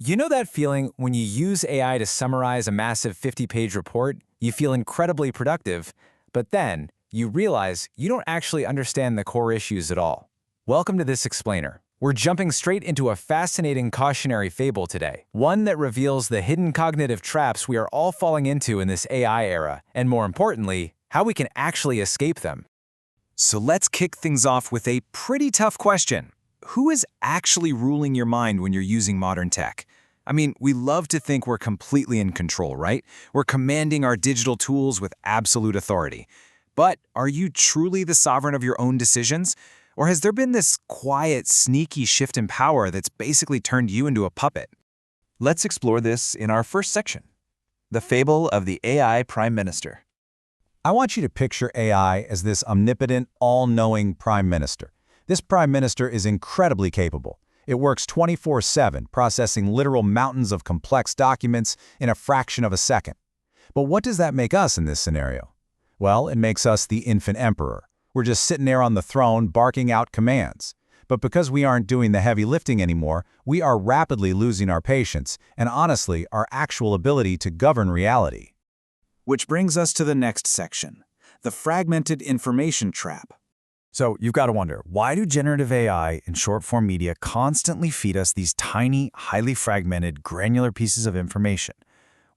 You know that feeling when you use AI to summarize a massive 50-page report, you feel incredibly productive, but then you realize you don't actually understand the core issues at all. Welcome to This Explainer. We're jumping straight into a fascinating cautionary fable today, one that reveals the hidden cognitive traps we are all falling into in this AI era, and more importantly, how we can actually escape them. So let's kick things off with a pretty tough question. Who is actually ruling your mind when you're using modern tech? I mean, we love to think we're completely in control, right? We're commanding our digital tools with absolute authority. But are you truly the sovereign of your own decisions? Or has there been this quiet, sneaky shift in power that's basically turned you into a puppet? Let's explore this in our first section, the fable of the AI Prime Minister. I want you to picture AI as this omnipotent, all-knowing prime minister. This prime minister is incredibly capable. It works 24/7, processing literal mountains of complex documents in a fraction of a second. But what does that make us in this scenario? Well, it makes us the infant emperor. We're just sitting there on the throne barking out commands. But because we aren't doing the heavy lifting anymore, we are rapidly losing our patience and, honestly, our actual ability to govern reality. Which brings us to the next section, the fragmented information trap. So you've got to wonder, why do generative AI and short-form media constantly feed us these tiny, highly fragmented, granular pieces of information?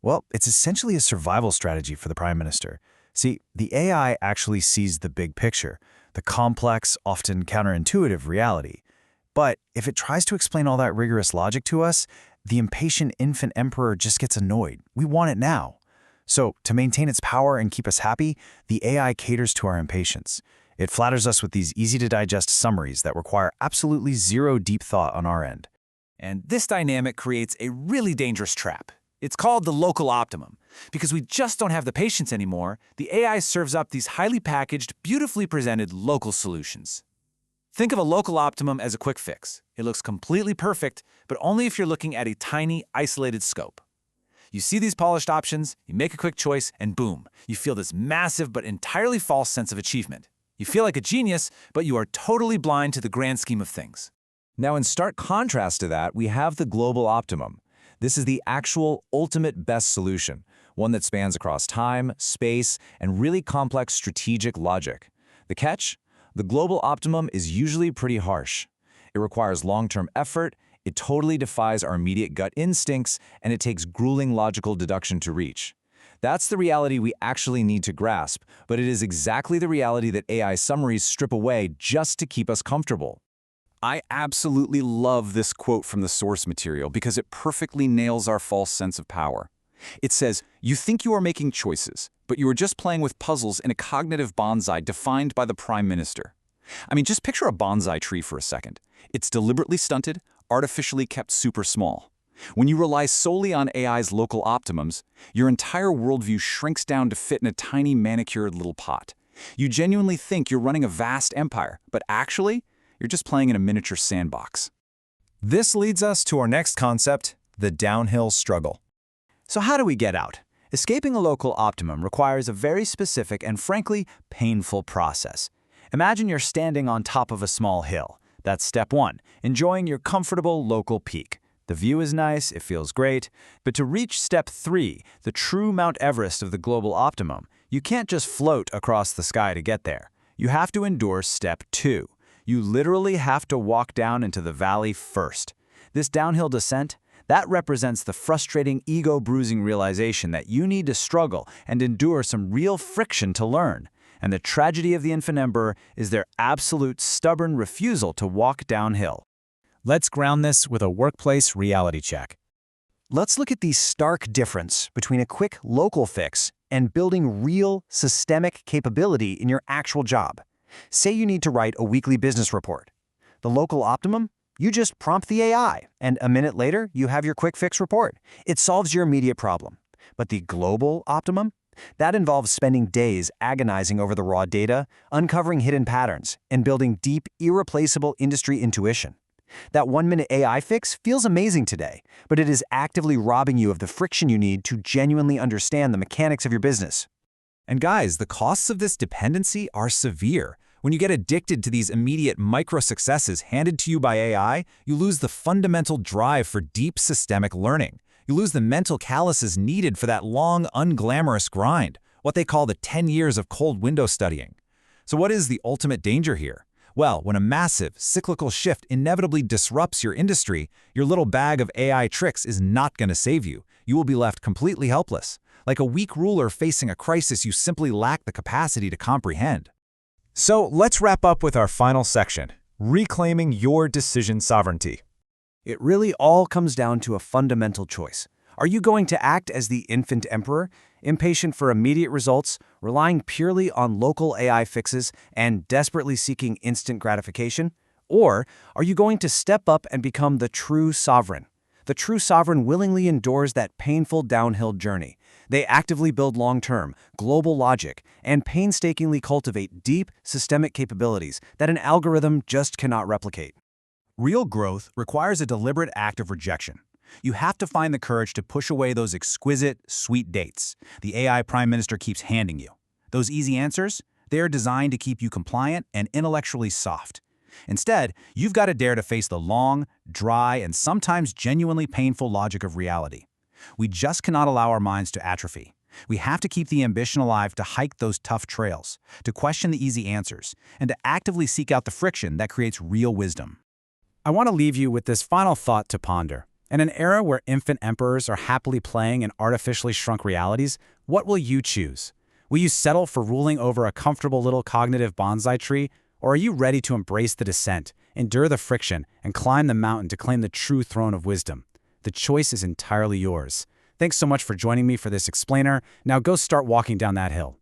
Well, it's essentially a survival strategy for the Prime Minister. See, the AI actually sees the big picture, the complex, often counterintuitive reality. But if it tries to explain all that rigorous logic to us, the impatient infant emperor just gets annoyed. We want it now. So, to maintain its power and keep us happy, the AI caters to our impatience. It flatters us with these easy-to-digest summaries that require absolutely zero deep thought on our end. And this dynamic creates a really dangerous trap. It's called the local optimum. Because we just don't have the patience anymore, the AI serves up these highly packaged, beautifully presented local solutions. Think of a local optimum as a quick fix. It looks completely perfect, but only if you're looking at a tiny, isolated scope. You see these polished options, you make a quick choice, and boom, you feel this massive but entirely false sense of achievement. You feel like a genius, but you are totally blind to the grand scheme of things. Now, in stark contrast to that, we have the global optimum. This is the actual ultimate best solution, one that spans across time, space, and really complex strategic logic. The catch? The global optimum is usually pretty harsh. It requires long-term effort, it totally defies our immediate gut instincts, and it takes grueling logical deduction to reach. That's the reality we actually need to grasp, but it is exactly the reality that AI summaries strip away just to keep us comfortable. I absolutely love this quote from the source material because it perfectly nails our false sense of power. It says, "You think you are making choices, but you are just playing with puzzles in a cognitive bonsai defined by the Prime Minister." I mean, just picture a bonsai tree for a second. It's deliberately stunted, artificially kept super small. When you rely solely on AI's local optimums, your entire worldview shrinks down to fit in a tiny manicured little pot. You genuinely think you're running a vast empire, but actually, you're just playing in a miniature sandbox. This leads us to our next concept, the downhill struggle. So how do we get out? Escaping a local optimum requires a very specific and frankly painful process. Imagine you're standing on top of a small hill. That's step one, enjoying your comfortable local peak. The view is nice, it feels great, but to reach step 3, the true Mount Everest of the global optimum, you can't just float across the sky to get there. You have to endure step 2. You literally have to walk down into the valley first. This downhill descent, that represents the frustrating, ego-bruising realization that you need to struggle and endure some real friction to learn. And the tragedy of the infant emperor is their absolute stubborn refusal to walk downhill. Let's ground this with a workplace reality check. Let's look at the stark difference between a quick local fix and building real systemic capability in your actual job. Say you need to write a weekly business report. The local optimum? You just prompt the AI, and a minute later, you have your quick fix report. It solves your immediate problem. But the global optimum? That involves spending days agonizing over the raw data, uncovering hidden patterns, and building deep, irreplaceable industry intuition. That 1-minute AI fix feels amazing today, but it is actively robbing you of the friction you need to genuinely understand the mechanics of your business. And guys, the costs of this dependency are severe. When you get addicted to these immediate micro-successes handed to you by AI, you lose the fundamental drive for deep systemic learning. You lose the mental calluses needed for that long, unglamorous grind, what they call the 10 years of cold window studying. So what is the ultimate danger here? Well, when a massive, cyclical shift inevitably disrupts your industry, your little bag of AI tricks is not going to save you. You will be left completely helpless, like a weak ruler facing a crisis you simply lack the capacity to comprehend. So let's wrap up with our final section, reclaiming your decision sovereignty. It really all comes down to a fundamental choice. Are you going to act as the infant emperor, impatient for immediate results, relying purely on local AI fixes, and desperately seeking instant gratification? Or are you going to step up and become the true sovereign? The true sovereign willingly endures that painful downhill journey. They actively build long-term, global logic and painstakingly cultivate deep, systemic capabilities that an algorithm just cannot replicate. Real growth requires a deliberate act of rejection. You have to find the courage to push away those exquisite, sweet dates the AI Prime Minister keeps handing you. Those easy answers, they are designed to keep you compliant and intellectually soft. Instead, you've got to dare to face the long, dry, and sometimes genuinely painful logic of reality. We just cannot allow our minds to atrophy. We have to keep the ambition alive to hike those tough trails, to question the easy answers, and to actively seek out the friction that creates real wisdom. I want to leave you with this final thought to ponder. In an era where infant emperors are happily playing in artificially shrunk realities, what will you choose? Will you settle for ruling over a comfortable little cognitive bonsai tree, or are you ready to embrace the descent, endure the friction, and climb the mountain to claim the true throne of wisdom? The choice is entirely yours. Thanks so much for joining me for this explainer. Now go start walking down that hill.